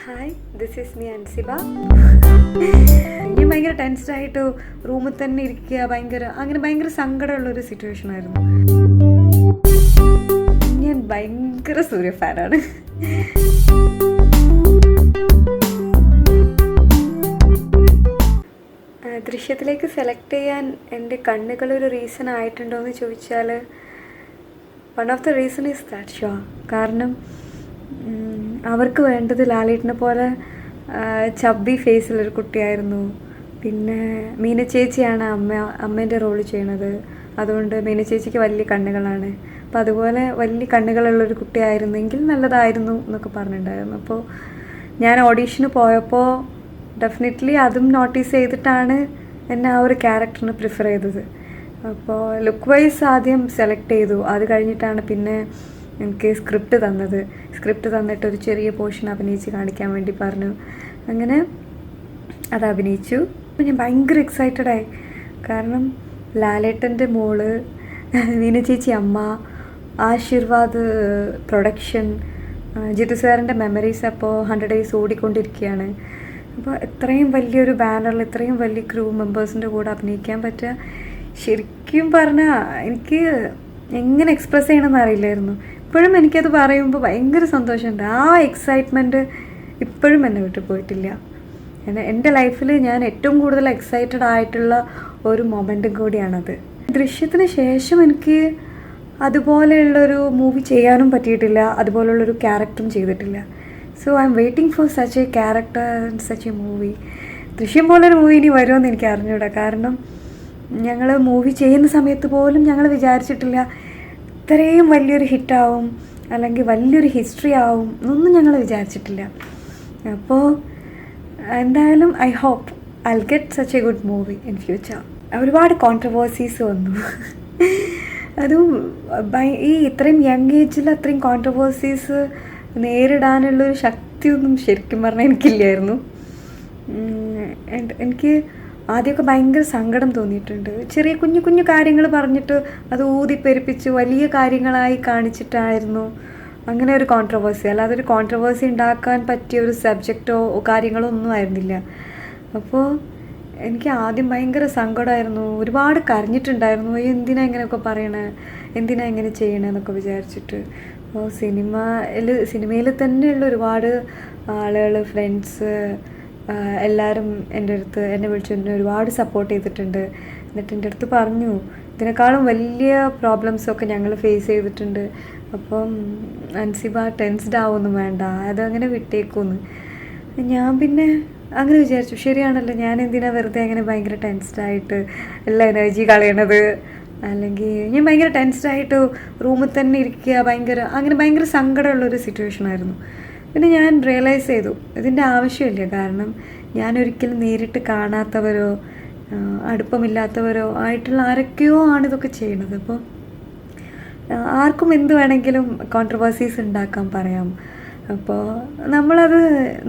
Hi, this is me Ansiba. ഞാൻ ഭയങ്കര ടെൻസ്ഡായിട്ട് റൂമിൽ തന്നെ ഇരിക്കുക, ഭയങ്കര സങ്കടമുള്ളൊരു സിറ്റുവേഷൻ ആയിരുന്നു. ഞാൻ ഭയങ്കര സൂര്യ ഫാനാണ്. ദൃശ്യത്തിലേക്ക് സെലക്ട് ചെയ്യാൻ എൻ്റെ കണ്ണുകളൊരു റീസൺ ആയിട്ടുണ്ടോ എന്ന് ചോദിച്ചാൽ one of the reason is that show. കാരണം അവർക്ക് വേണ്ടത് ലാലേട്ടനെ പോലെ ചബ്ബി ഫേസിലൊരു കുട്ടിയായിരുന്നു. പിന്നെ മീന ചേച്ചിയാണ് അമ്മേൻ്റെ റോള് ചെയ്യണത്. അതുകൊണ്ട് മീന ചേച്ചിക്ക് വലിയ കണ്ണുകളാണ്. അപ്പോൾ അതുപോലെ വലിയ കണ്ണുകളുള്ളൊരു കുട്ടിയായിരുന്നെങ്കിൽ നല്ലതായിരുന്നു എന്നൊക്കെ പറഞ്ഞിട്ടുണ്ടായിരുന്നു. അപ്പോൾ ഞാൻ ഓഡീഷന് പോയപ്പോൾ ഡെഫിനറ്റ്ലി അതും നോട്ടീസ് ചെയ്തിട്ടാണ് എന്നെ ആ ഒരു ക്യാരക്ടറിന് പ്രിഫർ ചെയ്തത്. അപ്പോൾ ലുക്ക് വൈസ് ആദ്യം സെലക്ട് ചെയ്തു. അത് കഴിഞ്ഞിട്ടാണ് പിന്നെ എനിക്ക് സ്ക്രിപ്റ്റ് തന്നിട്ട് ഒരു ചെറിയ പോർഷൻ അഭിനയിച്ച് കാണിക്കാൻ വേണ്ടി പറഞ്ഞു. അങ്ങനെ അത് അഭിനയിച്ചു. അപ്പോൾ ഞാൻ ഭയങ്കര എക്സൈറ്റഡായി. കാരണം ലാലേട്ടൻ്റെ മോള്, മീന ചേച്ചി അമ്മ, ആശീർവാദ് പ്രൊഡക്ഷൻ, ജിത്തു സാറിൻ്റെ മെമ്മറീസ് അപ്പോൾ 100 days ഓടിക്കൊണ്ടിരിക്കുകയാണ്. അപ്പോൾ ഇത്രയും വലിയൊരു ബാനറിൽ ഇത്രയും വലിയ ക്രൂ മെമ്പേഴ്സിൻ്റെ കൂടെ അഭിനയിക്കാൻ പറ്റുക, ശരിക്കും പറഞ്ഞാൽ എനിക്ക് എങ്ങനെ എക്സ്പ്രസ് ചെയ്യണമെന്ന് അറിയില്ലായിരുന്നു. ഇപ്പോഴും എനിക്കത് പറയുമ്പോൾ ഭയങ്കര സന്തോഷമുണ്ട്. ആ എക്സൈറ്റ്മെൻറ്റ് ഇപ്പോഴും എന്നെ വിട്ടു പോയിട്ടില്ല. എൻ്റെ ലൈഫിൽ ഞാൻ ഏറ്റവും കൂടുതൽ എക്സൈറ്റഡ് ആയിട്ടുള്ള ഒരു മൊമെൻറ്റും കൂടിയാണത്. ദൃശ്യത്തിന് ശേഷം എനിക്ക് അതുപോലെയുള്ളൊരു മൂവി ചെയ്യാനും പറ്റിയിട്ടില്ല, അതുപോലുള്ളൊരു ക്യാരക്ടറും ചെയ്തിട്ടില്ല. So I M waiting for such A character and such A movie. ദൃശ്യം പോലൊരു മൂവി ഇനി വരുമെന്ന് എനിക്ക് അറിഞ്ഞൂടാ. കാരണം ഞങ്ങൾ മൂവി ചെയ്യുന്ന സമയത്ത് പോലും ഞങ്ങൾ വിചാരിച്ചിട്ടില്ല ഇത്രയും വലിയൊരു ഹിറ്റാവും അല്ലെങ്കിൽ വലിയൊരു ഹിസ്റ്ററി ആവും എന്നൊന്നും ഞങ്ങൾ വിചാരിച്ചിട്ടില്ല. അപ്പോൾ എന്തായാലും I hope I get such a good movie in future. ഒരുപാട് കോൺട്രവേഴ്സീസ് വന്നു. അതും ഈ ഇത്രയും യങ് ഏജിൽ അത്രയും കോൺട്രവേഴ്സീസ് നേരിടാനുള്ളൊരു ശക്തിയൊന്നും ശരിക്കും പറഞ്ഞാൽ എനിക്കില്ലായിരുന്നു. എനിക്ക് ആദ്യമൊക്കെ ഭയങ്കര സങ്കടം തോന്നിയിട്ടുണ്ട്. ചെറിയ കുഞ്ഞു കുഞ്ഞു കാര്യങ്ങൾ പറഞ്ഞിട്ട് അത് ഊതിപ്പെരുപ്പിച്ച് വലിയ കാര്യങ്ങളായി കാണിച്ചിട്ടായിരുന്നു അങ്ങനെ ഒരു കോൺട്രവേഴ്സി. അല്ലാതെ ഒരു കോൺട്രവേഴ്സി ഉണ്ടാക്കാൻ പറ്റിയ ഒരു സബ്ജക്റ്റോ കാര്യങ്ങളോ ഒന്നും ആയിരുന്നില്ല. അപ്പോൾ എനിക്ക് ആദ്യം ഭയങ്കര സങ്കടമായിരുന്നു. ഒരുപാട് കരഞ്ഞിട്ടുണ്ടായിരുന്നു. എന്തിനാ ഇങ്ങനെയൊക്കെ പറയണേ, എന്തിനാ ഇങ്ങനെ ചെയ്യണേ എന്നൊക്കെ വിചാരിച്ചിട്ട്. അപ്പോൾ സിനിമയിൽ തന്നെയുള്ള ഒരുപാട് ആളുകൾ, ഫ്രണ്ട്സ്, എല്ലാവരും എന്നെ വിളിച്ച് എന്നെ ഒരുപാട് സപ്പോർട്ട് ചെയ്തിട്ടുണ്ട്. എന്നിട്ട് എൻ്റെ അടുത്ത് പറഞ്ഞു ഇതിനേക്കാളും വലിയ പ്രോബ്ലംസൊക്കെ ഞങ്ങൾ ഫേസ് ചെയ്തിട്ടുണ്ട്. അപ്പം അൻസിബ ടെൻസ്ഡ് ആവുമൊന്നും വേണ്ട, അതങ്ങനെ വിട്ടേക്കുമെന്ന്. ഞാൻ പിന്നെ അങ്ങനെ വിചാരിച്ചു, ശരിയാണല്ലോ, ഞാൻ എന്തിനാ വെറുതെ അങ്ങനെ ഭയങ്കര ടെൻസ്ഡായിട്ട് എല്ലാ എനർജി കളയണത്. അല്ലെങ്കിൽ ഞാൻ ഭയങ്കര ടെൻസ്ഡായിട്ട് റൂമിൽ തന്നെ ഇരിക്കുക, ഭയങ്കര സങ്കടമുള്ളൊരു സിറ്റുവേഷനായിരുന്നു. പിന്നെ ഞാൻ റിയലൈസ് ചെയ്തു ഇതിൻ്റെ ആവശ്യമില്ല. കാരണം ഞാനൊരിക്കലും നേരിട്ട് കാണാത്തവരോ അടുപ്പമില്ലാത്തവരോ ആയിട്ടുള്ള ആരൊക്കെയോ ആണിതൊക്കെ ചെയ്യണത്. അപ്പോൾ ആർക്കും എന്ത് വേണമെങ്കിലും കോൺട്രവേഴ്സീസ് ഉണ്ടാക്കാൻ പറയാം. അപ്പോൾ നമ്മളത്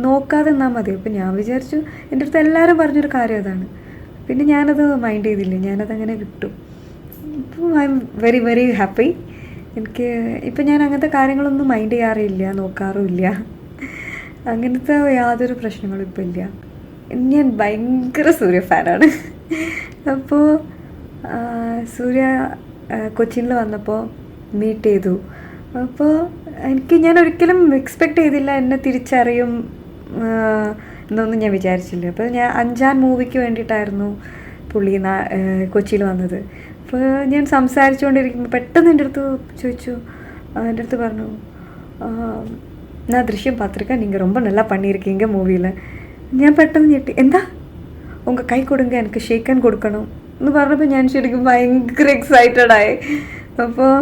നോക്കാതെ നിന്നാൽ മതി. അപ്പോൾ ഞാൻ വിചാരിച്ചു, എൻ്റെ അടുത്ത് എല്ലാവരും പറഞ്ഞൊരു കാര്യം അതാണ്. പിന്നെ ഞാനത് മൈൻഡ് ചെയ്തില്ല, ഞാനതങ്ങനെ വിട്ടു. അപ്പോൾ I am very very happy. ഇപ്പം ഞാൻ അങ്ങനത്തെ കാര്യങ്ങളൊന്നും മൈൻഡ് ചെയ്യാറില്ല, നോക്കാറുമില്ല. അങ്ങനത്തെ യാതൊരു പ്രശ്നങ്ങളും ഇപ്പം ഇല്ല. ഞാൻ ഭയങ്കര സൂര്യ ഫാനാണ്. അപ്പോൾ സൂര്യ കൊച്ചിയിൽ വന്നപ്പോൾ മീറ്റ് ചെയ്തു. അപ്പോൾ ഞാൻ ഒരിക്കലും എക്സ്പെക്റ്റ് ചെയ്തില്ല എന്നെ തിരിച്ചറിയും എന്നൊന്നും ഞാൻ വിചാരിച്ചില്ല. അപ്പോൾ ഞാൻ 5-ാം മൂവിക്ക് വേണ്ടിയിട്ടായിരുന്നു പുള്ളി കൊച്ചിയിൽ വന്നത്. അപ്പോൾ ഞാൻ സംസാരിച്ചുകൊണ്ടിരിക്കുമ്പോൾ പെട്ടെന്ന് എൻ്റെ അടുത്ത് പറഞ്ഞു, ഞാൻ ദൃശ്യം பார்த்துருக்கேன், நீங்கள் ரொம்ப நல்லா பண்ணியிருக்கீங்க മൂവിയിൽ. ഞാൻ പെട്ടെന്ന് ഞെട്ടി, എന്താ ഉങ്ക കൈ കൊടുങ്ക, എനിക്ക് ഷേക്ക് ഹാൻഡ് കൊടുക്കണം എന്ന് പറഞ്ഞപ്പോൾ ഞാൻ ശരിക്കും ഭയങ്കര എക്സൈറ്റഡായി. അപ്പോൾ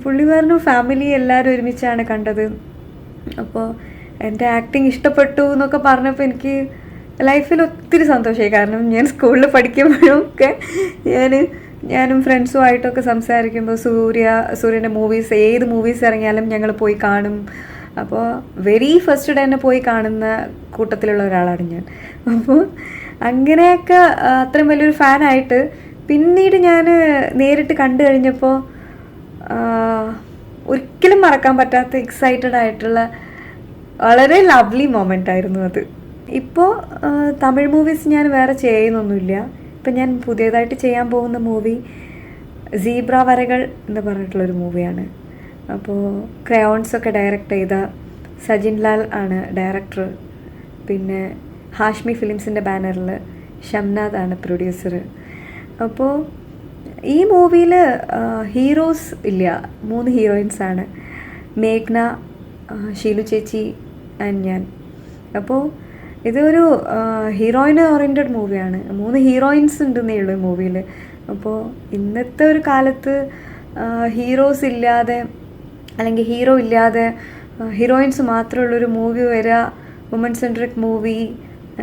പുള്ളി പറഞ്ഞു ഫാമിലി എല്ലാവരും ഒരുമിച്ചാണ് കണ്ടത്. അപ്പോൾ എൻ്റെ ആക്ടിങ് ഇഷ്ടപ്പെട്ടു എന്നൊക്കെ പറഞ്ഞപ്പോൾ എനിക്ക് ലൈഫിൽ ഒത്തിരി സന്തോഷമായി. കാരണം ഞാൻ സ്കൂളിൽ പഠിക്കുമ്പോഴൊക്കെ ഞാനും ഫ്രണ്ട്സുമായിട്ടൊക്കെ സംസാരിക്കുമ്പോൾ സൂര്യൻ്റെ ഏത് മൂവീസ് ഇറങ്ങിയാലും ഞങ്ങൾ പോയി കാണും. അപ്പോൾ വെരി ഫസ്റ്റ് ഡേ തന്നെ പോയി കാണുന്ന കൂട്ടത്തിലുള്ള ഒരാളാണ് ഞാൻ. അപ്പോൾ അങ്ങനെയൊക്കെ അത്രയും വലിയൊരു ഫാനായിട്ട് പിന്നീട് ഞാൻ നേരിട്ട് കണ്ടു കഴിഞ്ഞപ്പോൾ ഒരിക്കലും മറക്കാൻ പറ്റാത്ത എക്സൈറ്റഡ് ആയിട്ടുള്ള വളരെ ലവ്ലി മൊമെൻ്റ് ആയിരുന്നു അത്. ഇപ്പോൾ തമിഴ് മൂവീസ് ഞാൻ വേറെ ചെയ്യുന്നൊന്നുമില്ല. ഇപ്പം ഞാൻ പുതിയതായിട്ട് ചെയ്യാൻ പോകുന്ന മൂവി സീബ്ര വരകൾ എന്ന് പറഞ്ഞിട്ടുള്ളൊരു മൂവിയാണ്. അപ്പോൾ ക്രയോൺസൊക്കെ ഡയറക്റ്റ് ചെയ്ത സജിൻ ലാൽ ആണ് ഡയറക്ടർ. പിന്നെ ഹാഷ്മി ഫിലിംസിൻ്റെ ബാനറിൽ ഷംനാദ് ആണ് പ്രൊഡ്യൂസർ. അപ്പോൾ ഈ മൂവിയിൽ ഹീറോസ് ഇല്ല, 3 ഹീറോയിൻസാണ്. മേഘ്ന, ഷീലു ചേച്ചി ആൻഡ് ഞാൻ. അപ്പോൾ ഇതൊരു ഹീറോയിൻ ഓറിയൻറ്റഡ് മൂവിയാണ്. 3 ഹീറോയിൻസ് ഉണ്ടെന്നേ ഉള്ളൂ ഈ മൂവിയിൽ. അപ്പോൾ ഇന്നത്തെ ഒരു കാലത്ത് ഹീറോസ് ഇല്ലാതെ അല്ലെങ്കിൽ ഹീറോ ഇല്ലാതെ ഹീറോയിൻസ് മാത്രമുള്ളൊരു മൂവി വരിക, വുമൺ സെൻട്രിക് മൂവി,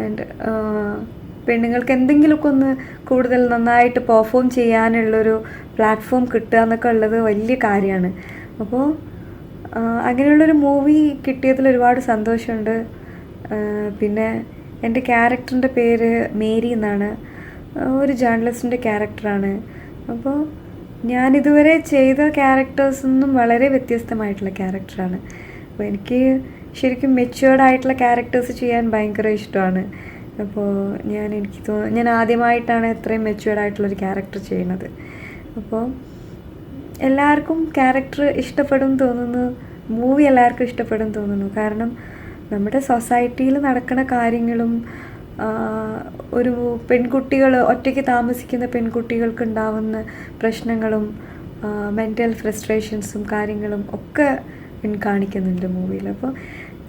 ആൻഡ് പെണ്ണുങ്ങൾക്ക് എന്തെങ്കിലുമൊക്കെ ഒന്ന് കൂടുതൽ നന്നായിട്ട് പെർഫോം ചെയ്യാനുള്ളൊരു പ്ലാറ്റ്ഫോം കിട്ടുക എന്നൊക്കെ ഉള്ളത് വലിയ കാര്യമാണ്. അപ്പോൾ അങ്ങനെയുള്ളൊരു മൂവി കിട്ടിയതിൽ ഒരുപാട് സന്തോഷമുണ്ട്. പിന്നെ എൻ്റെ ക്യാരക്ടറിൻ്റെ പേര് മേരി എന്നാണ്. ഒരു ജേർണലിസ്റ്റിൻ്റെ ക്യാരക്ടറാണ്. അപ്പോൾ ഞാനിതുവരെ ചെയ്ത ക്യാരക്ടേഴ്സൊന്നും വളരെ വ്യത്യസ്തമായിട്ടുള്ള ക്യാരക്ടറാണ്. അപ്പോൾ എനിക്ക് ശരിക്കും മെച്യൂർഡ് ആയിട്ടുള്ള ക്യാരക്ടേഴ്സ് ചെയ്യാൻ ഭയങ്കര ഇഷ്ടമാണ്. അപ്പോൾ ഞാൻ ആദ്യമായിട്ടാണ് ഇത്രയും മെച്യൂർഡ് ആയിട്ടുള്ളൊരു ക്യാരക്ടർ ചെയ്യുന്നത്. അപ്പോൾ എല്ലാവർക്കും ക്യാരക്ടർ ഇഷ്ടപ്പെടും തോന്നുന്നു, മൂവി എല്ലാവർക്കും ഇഷ്ടപ്പെടും തോന്നുന്നു. കാരണം നമ്മുടെ സൊസൈറ്റിയിൽ നടക്കുന്ന കാര്യങ്ങളും ഒരു പെൺകുട്ടികൾ, ഒറ്റയ്ക്ക് താമസിക്കുന്ന പെൺകുട്ടികൾക്ക് ഉണ്ടാവുന്ന പ്രശ്നങ്ങളും മെൻ്റൽ ഫ്രസ്ട്രേഷൻസും കാര്യങ്ങളും ഒക്കെ കാണിക്കുന്നുണ്ട് മൂവിയിൽ. അപ്പോൾ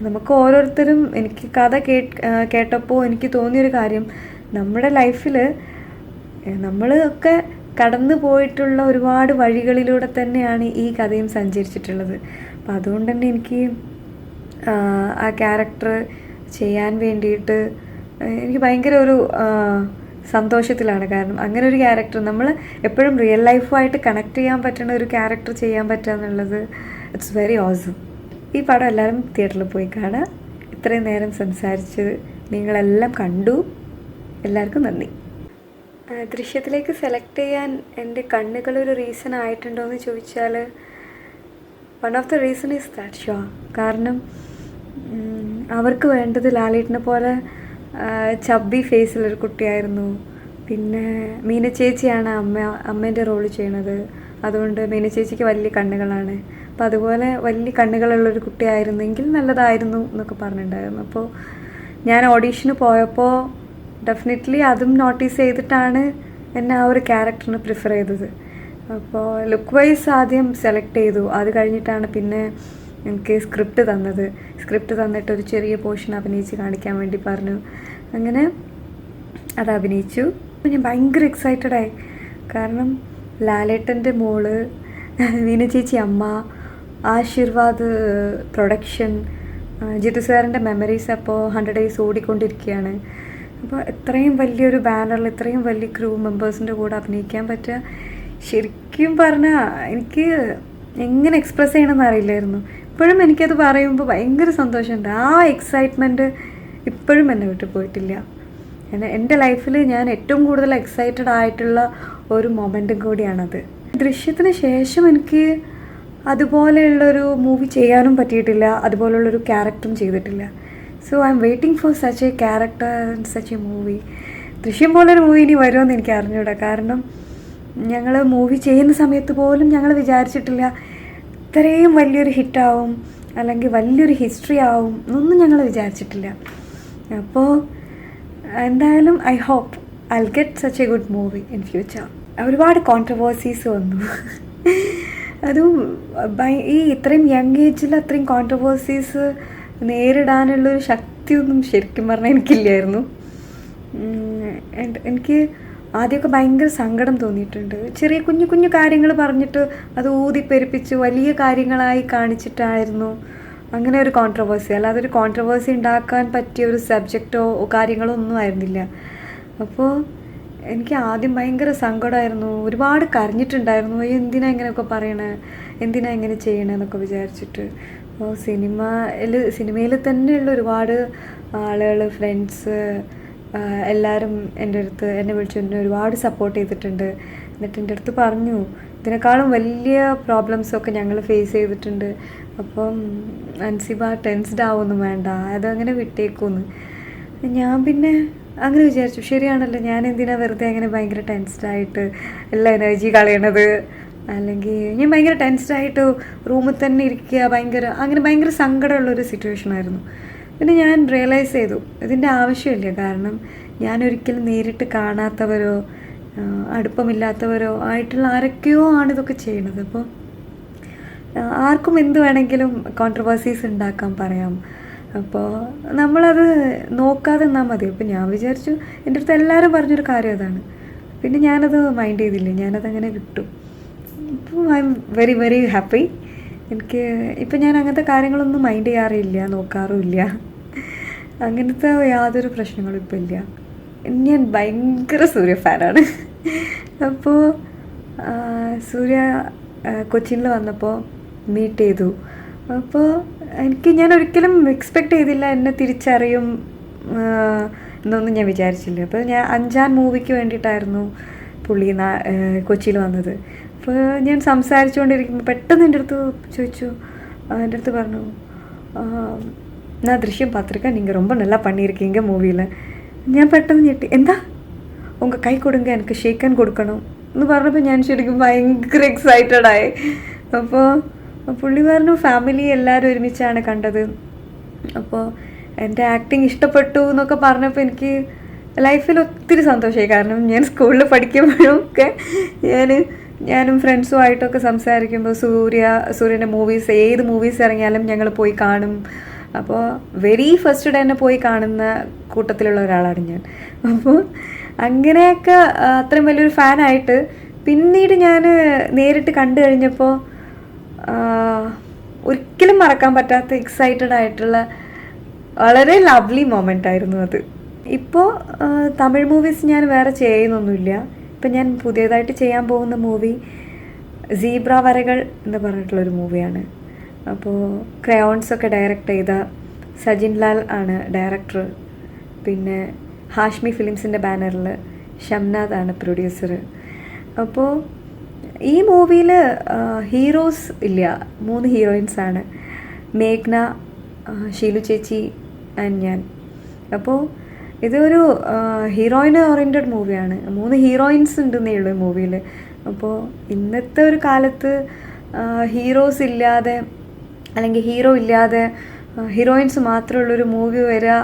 നമുക്ക് ഓരോരുത്തരും, എനിക്ക് കഥ കേട്ടപ്പോൾ എനിക്ക് തോന്നിയൊരു കാര്യം, നമ്മുടെ ലൈഫിൽ നമ്മളൊക്കെ കടന്നു പോയിട്ടുള്ള ഒരുപാട് വഴികളിലൂടെ തന്നെയാണ് ഈ കഥയും സഞ്ചരിച്ചിട്ടുള്ളത്. അപ്പോൾ അതുകൊണ്ട് തന്നെ എനിക്ക് ആ ക്യാരക്ടർ ചെയ്യാൻ വേണ്ടിയിട്ട് എനിക്ക് ഭയങ്കര ഒരു സന്തോഷത്തിലാണ്. കാരണം അങ്ങനെ ഒരു ക്യാരക്ടർ നമ്മൾ എപ്പോഴും റിയൽ ലൈഫുമായിട്ട് കണക്ട് ചെയ്യാൻ പറ്റുന്ന ഒരു ക്യാരക്ടർ ചെയ്യാൻ പറ്റുക എന്നുള്ളത് ഇറ്റ്സ് വെരി ഓസം. ഈ പടം എല്ലാവരും തിയേറ്ററിൽ പോയി കാണുക. ഇത്രയും നേരം സംസാരിച്ചത് നിങ്ങളെല്ലാം കണ്ടു. എല്ലാവർക്കും നന്ദി. ദൃശ്യത്തിലേക്ക് സെലക്ട് ചെയ്യാൻ എൻ്റെ കണ്ണുകളൊരു റീസൺ ആയിട്ടുണ്ടോ എന്ന് ചോദിച്ചാൽ one of the reason is that show. കാരണം അവർക്ക് വേണ്ടത് ലാലേട്ടനെ പോലെ ചബ്ബി ഫേസിലൊരു കുട്ടിയായിരുന്നു. പിന്നെ മീന ചേച്ചിയാണ് അമ്മേൻ്റെ റോള് ചെയ്യണത്. അതുകൊണ്ട് മീന ചേച്ചിക്ക് വലിയ കണ്ണുകളാണ്. അപ്പോൾ അതുപോലെ വലിയ കണ്ണുകളുള്ളൊരു കുട്ടിയായിരുന്നെങ്കിൽ നല്ലതായിരുന്നു എന്നൊക്കെ പറഞ്ഞിട്ടുണ്ടായിരുന്നു. അപ്പോൾ ഞാൻ ഓഡീഷന് പോയപ്പോൾ ഡെഫിനറ്റ്ലി അതും നോട്ടീസ് ചെയ്തിട്ടാണ് എന്നെ ആ ഒരു ക്യാരക്ടറിന് പ്രിഫർ ചെയ്തത്. അപ്പോൾ ലുക്ക് വൈസ് ആദ്യം സെലക്ട് ചെയ്തു. അത് കഴിഞ്ഞിട്ടാണ് പിന്നെ എനിക്ക് സ്ക്രിപ്റ്റ് തന്നത്. സ്ക്രിപ്റ്റ് തന്നിട്ട് ഒരു ചെറിയ പോർഷൻ അഭിനയിച്ച് കാണിക്കാൻ വേണ്ടി പറഞ്ഞു. അങ്ങനെ അത് അഭിനയിച്ചു. അപ്പോൾ ഞാൻ ഭയങ്കര എക്സൈറ്റഡായി. കാരണം ലാലേട്ടൻ്റെ മോള്, വീണ ചേച്ചി അമ്മ, ആശീർവാദ് പ്രൊഡക്ഷൻ, ജിത്തു സാറിൻ്റെ മെമ്മറീസ് അപ്പോൾ 100 days ഓടിക്കൊണ്ടിരിക്കുകയാണ്. അപ്പോൾ ഇത്രയും വലിയൊരു ബാനറിൽ ഇത്രയും വലിയ ക്രൂ മെമ്പേഴ്സിൻ്റെ കൂടെ അഭിനയിക്കാൻ പറ്റുക, ശരിക്കും പറഞ്ഞാൽ എനിക്ക് എങ്ങനെ എക്സ്പ്രസ് ചെയ്യണമെന്ന് അറിയില്ലായിരുന്നു. ഇപ്പോഴും എനിക്കത് പറയുമ്പോൾ ഭയങ്കര സന്തോഷമുണ്ട്. ആ എക്സൈറ്റ്മെൻറ്റ് ഇപ്പോഴും എന്നെ വിട്ടു പോയിട്ടില്ല. എൻ്റെ ലൈഫിൽ ഞാൻ ഏറ്റവും കൂടുതൽ എക്സൈറ്റഡ് ആയിട്ടുള്ള ഒരു മൊമെൻറ്റും കൂടിയാണത്. ദൃശ്യത്തിന് ശേഷം എനിക്ക് അതുപോലെയുള്ളൊരു മൂവി ചെയ്യാനും പറ്റിയിട്ടില്ല, അതുപോലുള്ളൊരു ക്യാരക്ടറും ചെയ്തിട്ടില്ല. So I M waiting for such A character and such A movie. ദൃശ്യം പോലൊരു മൂവി ഇനി വരുമെന്ന് എനിക്ക് അറിഞ്ഞൂടാ. കാരണം ഞങ്ങൾ മൂവി ചെയ്യുന്ന സമയത്ത് പോലും ഞങ്ങൾ വിചാരിച്ചിട്ടില്ല ഇത്രയും വലിയൊരു ഹിറ്റാവും അല്ലെങ്കിൽ വലിയൊരു ഹിസ്റ്ററി ആവും എന്നൊന്നും ഞങ്ങൾ വിചാരിച്ചിട്ടില്ല. അപ്പോൾ എന്തായാലും I hope I will get such a good movie in future. ഒരുപാട് കോൺട്രവേഴ്സീസ് വന്നു. അതും ഈ ഇത്രയും യങ് ഏജിൽ അത്രയും കോൺട്രവേഴ്സീസ് നേരിടാനുള്ളൊരു ശക്തിയൊന്നും ശരിക്കും പറഞ്ഞാൽ എനിക്കില്ലായിരുന്നു. എനിക്ക് ആദ്യമൊക്കെ ഭയങ്കര സങ്കടം തോന്നിയിട്ടുണ്ട്. ചെറിയ കുഞ്ഞു കുഞ്ഞു കാര്യങ്ങൾ പറഞ്ഞിട്ട് അത് ഊതിപ്പെരുപ്പിച്ച് വലിയ കാര്യങ്ങളായി കാണിച്ചിട്ടായിരുന്നു അങ്ങനെ ഒരു കോൺട്രവേഴ്സി. അല്ലാതെ ഒരു കോൺട്രവേഴ്സി ഉണ്ടാക്കാൻ പറ്റിയ ഒരു സബ്ജക്റ്റോ കാര്യങ്ങളോ ഒന്നും ആയിരുന്നില്ല. അപ്പോൾ എനിക്ക് ആദ്യം ഭയങ്കര സങ്കടമായിരുന്നു. ഒരുപാട് കരഞ്ഞിട്ടുണ്ടായിരുന്നു. എന്തിനാ ഇങ്ങനെയൊക്കെ പറയണേ, എന്തിനാ ഇങ്ങനെ ചെയ്യണേ എന്നൊക്കെ വിചാരിച്ചിട്ട്. അപ്പോൾ സിനിമയിൽ തന്നെയുള്ള ഒരുപാട് ആളുകൾ, ഫ്രണ്ട്സ്, എല്ലാവരും എന്നെ വിളിച്ചു ഒരുപാട് സപ്പോർട്ട് ചെയ്തിട്ടുണ്ട്. എന്നിട്ട് എൻ്റെ അടുത്ത് പറഞ്ഞു ഇതിനേക്കാളും വലിയ പ്രോബ്ലംസൊക്കെ ഞങ്ങൾ ഫേസ് ചെയ്തിട്ടുണ്ട്, അപ്പം അൻസിബ ടെൻസ്ഡ് ആവൊന്നും വേണ്ട, അതങ്ങനെ വിട്ടേക്കുമെന്ന്. ഞാൻ പിന്നെ അങ്ങനെ വിചാരിച്ചു, ശരിയാണല്ലോ, ഞാൻ എന്തിനാ വെറുതെ അങ്ങനെ ഭയങ്കര ടെൻസ്ഡായിട്ട് എല്ലാ എനർജി കളയണത്, അല്ലെങ്കിൽ ഞാൻ ഭയങ്കര ടെൻസ്ഡായിട്ട് റൂമിൽ തന്നെ ഇരിക്കുക, ഭയങ്കര സങ്കടമുള്ളൊരു സിറ്റുവേഷനായിരുന്നു. പിന്നെ ഞാൻ റിയലൈസ് ചെയ്തു ഇതിൻ്റെ ആവശ്യമില്ല. കാരണം ഞാൻ ഒരിക്കലും നേരിട്ട് കാണാത്തവരോ അടുപ്പമില്ലാത്തവരോ ആയിട്ടുള്ള ആരൊക്കെയോ ആണ് ഇതൊക്കെ ചെയ്യണത്. അപ്പോൾ ആർക്കും എന്ത് വേണമെങ്കിലും കോൺട്രവേഴ്സീസ് ഉണ്ടാക്കാൻ പറയാം. അപ്പോൾ നമ്മളത് നോക്കാതെ നിന്നാൽ മതി. അപ്പോൾ ഞാൻ വിചാരിച്ചു, എൻ്റെ അടുത്ത് എല്ലാവരും പറഞ്ഞൊരു കാര്യം അതാണ്. പിന്നെ ഞാനത് മൈൻഡ് ചെയ്തില്ല, ഞാനതങ്ങനെ വിട്ടു. ഇപ്പോൾ I am very very happy. ഇപ്പം ഞാൻ അങ്ങനത്തെ കാര്യങ്ങളൊന്നും മൈൻഡ് ചെയ്യാറില്ല, നോക്കാറുമില്ല. അങ്ങനത്തെ യാതൊരു പ്രശ്നങ്ങളും ഇപ്പം ഇല്ല. ഞാൻ ഭയങ്കര സൂര്യ ഫാനാണ്. അപ്പോൾ സൂര്യ കൊച്ചിയിൽ വന്നപ്പോൾ മീറ്റ് ചെയ്തു. അപ്പോൾ ഞാൻ ഒരിക്കലും എക്സ്പെക്റ്റ് ചെയ്തില്ല എന്നെ തിരിച്ചറിയും എന്നൊന്നും ഞാൻ വിചാരിച്ചില്ല. അപ്പോൾ ഞാൻ 5-ാം മൂവിക്ക് വേണ്ടിയിട്ടായിരുന്നു പുള്ളി കൊച്ചിയിൽ വന്നത്. അപ്പോൾ ഞാൻ സംസാരിച്ചുകൊണ്ടിരിക്കുമ്പോൾ പെട്ടെന്ന് എൻ്റെ അടുത്ത് പറഞ്ഞു, ഞാൻ ദൃശ്യം பார்த்துருக்கேன், நீங்கள் ரொம்ப நல்லா பண்ணியிருக்கீங்க മൂവിയിൽ. ഞാൻ പെട്ടെന്ന് ഞെട്ടി, എന്താ ഉങ്ക കൈ കൊടുങ്ക, എനിക്ക് ഷേക്കൻ കൊടുക്കണം എന്ന് പറഞ്ഞപ്പോൾ ഞാൻ ശരിക്കും ഭയങ്കര എക്സൈറ്റഡായി. അപ്പോൾ പുള്ളി പറഞ്ഞു ഫാമിലി എല്ലാവരും ഒരുമിച്ചാണ് കണ്ടത്, അപ്പോൾ എൻ്റെ ആക്ടിങ് ഇഷ്ടപ്പെട്ടു എന്നൊക്കെ പറഞ്ഞപ്പോൾ എനിക്ക് ലൈഫിൽ ഒത്തിരി സന്തോഷമായി. കാരണം ഞാൻ സ്കൂളിൽ പഠിക്കുമ്പോഴും ഒക്കെ ഞാനും ഫ്രണ്ട്സുമായിട്ടൊക്കെ സംസാരിക്കുമ്പോൾ സൂര്യൻ്റെ മൂവീസ്, ഏത് മൂവീസ് ഇറങ്ങിയാലും ഞങ്ങൾ പോയി കാണും. അപ്പോൾ വെരി ഫസ്റ്റ് ഡേ തന്നെ പോയി കാണുന്ന കൂട്ടത്തിലുള്ള ഒരാളാണ് ഞാൻ. അപ്പോൾ അങ്ങനെയൊക്കെ അത്രയും വലിയൊരു ഫാനായിട്ട് പിന്നീട് ഞാൻ നേരിട്ട് കണ്ടു കഴിഞ്ഞപ്പോൾ ഒരിക്കലും മറക്കാൻ പറ്റാത്ത എക്സൈറ്റഡ് ആയിട്ടുള്ള വളരെ ലവ്ലി മൊമെൻ്റ് ആയിരുന്നു അത്. ഇപ്പോൾ തമിഴ് മൂവീസ് ഞാൻ വേറെ ചെയ്യുന്നൊന്നുമില്ല. ഇപ്പം ഞാൻ പുതിയതായിട്ട് ചെയ്യാൻ പോകുന്ന മൂവി സീബ്ര വരകൾ എന്ന് പറഞ്ഞിട്ടുള്ളൊരു മൂവിയാണ്. അപ്പോൾ ക്രയോൺസൊക്കെ ഡയറക്റ്റ് ചെയ്ത സജിൻ ലാൽ ആണ് ഡയറക്ടർ. പിന്നെ ഹാഷ്മി ഫിലിംസിൻ്റെ ബാനറിൽ ഷംനാദ് ആണ് പ്രൊഡ്യൂസർ. അപ്പോൾ ഈ മൂവിയിൽ ഹീറോസ് ഇല്ല, 3 ഹീറോയിൻസാണ്, മേഘ്ന, ഷീലു ചേച്ചി ആൻഡ് ഞാൻ. അപ്പോൾ ഇതൊരു ഹീറോയിൻ ഓറിയൻറ്റഡ് മൂവിയാണ്. 3 ഹീറോയിൻസ് ഉണ്ടെന്നേ ഉള്ളൂ ഈ മൂവിയിൽ. അപ്പോൾ ഇന്നത്തെ ഒരു കാലത്ത് ഹീറോസ് ഇല്ലാതെ അല്ലെങ്കിൽ ഹീറോ ഇല്ലാതെ ഹീറോയിൻസ് മാത്രമുള്ളൊരു മൂവി വരിക,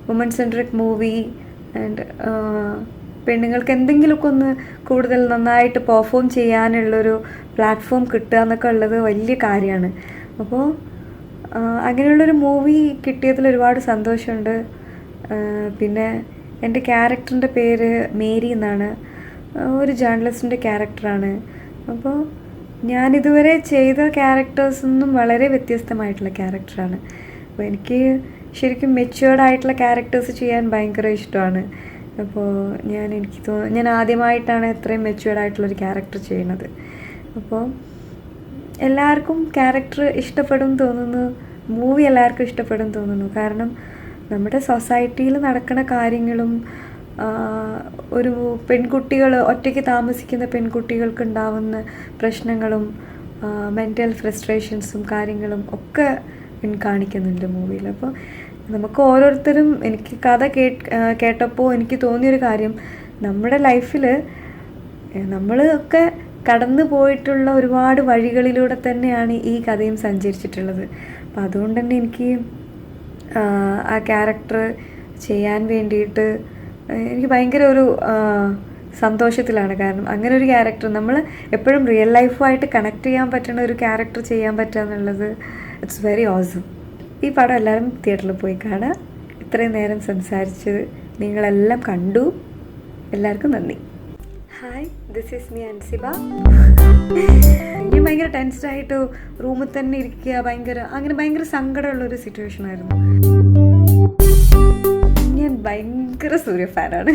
വുമൺ സെൻട്രിക് മൂവി, ആൻഡ് പെണ്ണുങ്ങൾക്ക് എന്തെങ്കിലുമൊക്കെ ഒന്ന് കൂടുതൽ നന്നായിട്ട് പെർഫോം ചെയ്യാനുള്ളൊരു പ്ലാറ്റ്ഫോം കിട്ടുക എന്നൊക്കെ ഉള്ളത് വലിയ കാര്യമാണ്. അപ്പോൾ അങ്ങനെയുള്ളൊരു മൂവി കിട്ടിയതിൽ ഒരുപാട് സന്തോഷമുണ്ട്. പിന്നെ എൻ്റെ ക്യാരക്ടറിൻ്റെ പേര് മേരി എന്നാണ്, ഒരു ജേർണലിസ്റ്റിൻ്റെ ക്യാരക്ടറാണ്. അപ്പോൾ ഞാനിതുവരെ ചെയ്ത ക്യാരക്ടേഴ്സൊന്നും വളരെ വ്യത്യസ്തമായിട്ടുള്ള ക്യാരക്ടറാണ്. അപ്പോൾ എനിക്ക് ശരിക്കും മെച്യൂർഡ് ആയിട്ടുള്ള ക്യാരക്ടേഴ്സ് ചെയ്യാൻ ഭയങ്കര ഇഷ്ടമാണ്. അപ്പോൾ ഞാൻ ആദ്യമായിട്ടാണ് ഇത്രയും മെച്യൂർഡ് ആയിട്ടുള്ളൊരു ക്യാരക്ടർ ചെയ്യുന്നത്. അപ്പോൾ എല്ലാവർക്കും ക്യാരക്ടർ ഇഷ്ടപ്പെടും തോന്നുന്നു, മൂവി എല്ലാവർക്കും ഇഷ്ടപ്പെടും തോന്നുന്നു. കാരണം നമ്മുടെ സൊസൈറ്റിയിൽ നടക്കുന്ന കാര്യങ്ങളും ഒരു പെൺകുട്ടികൾ, ഒറ്റയ്ക്ക് താമസിക്കുന്ന പെൺകുട്ടികൾക്ക് ഉണ്ടാവുന്ന പ്രശ്നങ്ങളും മെൻ്റൽ ഫ്രസ്ട്രേഷൻസും കാര്യങ്ങളും ഒക്കെ കാണിക്കുന്നുണ്ട് മൂവിയിൽ. അപ്പോൾ നമുക്ക് ഓരോരുത്തരും, എനിക്ക് കഥ കേട്ടപ്പോൾ എനിക്ക് തോന്നിയൊരു കാര്യം, നമ്മുടെ ലൈഫിൽ നമ്മളൊക്കെ കടന്നു പോയിട്ടുള്ള ഒരുപാട് വഴികളിലൂടെ തന്നെയാണ് ഈ കഥയും സഞ്ചരിച്ചിട്ടുള്ളത്. അപ്പോൾ അതുകൊണ്ട് തന്നെ എനിക്ക് ആ ക്യാരക്ടർ ചെയ്യാൻ വേണ്ടിയിട്ട് എനിക്ക് ഭയങ്കര ഒരു സന്തോഷത്തിലാണ്. കാരണം അങ്ങനെ ഒരു ക്യാരക്ടർ, നമ്മൾ എപ്പോഴും റിയൽ ലൈഫുമായിട്ട് കണക്ട് ചെയ്യാൻ പറ്റുന്ന ഒരു ക്യാരക്ടർ ചെയ്യാൻ പറ്റുക എന്നുള്ളത് ഇറ്റ്സ് വെരി ഓസം. ഈ പടം എല്ലാവരും തിയേറ്ററിൽ പോയി കാണുക. ഇത്രയും നേരം സംസാരിച്ചത് നിങ്ങളെല്ലാം കണ്ടു. എല്ലാവർക്കും നന്ദി. Hi, this is me Ansiba. ഞാൻ ഭയങ്കര ടെൻസ്ഡായിട്ട് റൂമിൽ തന്നെ ഇരിക്കുക, ഭയങ്കര സങ്കടമുള്ളൊരു സിറ്റുവേഷനായിരുന്നു. ഞാൻ ഭയങ്കര സൂര്യ ഫാനാണ്.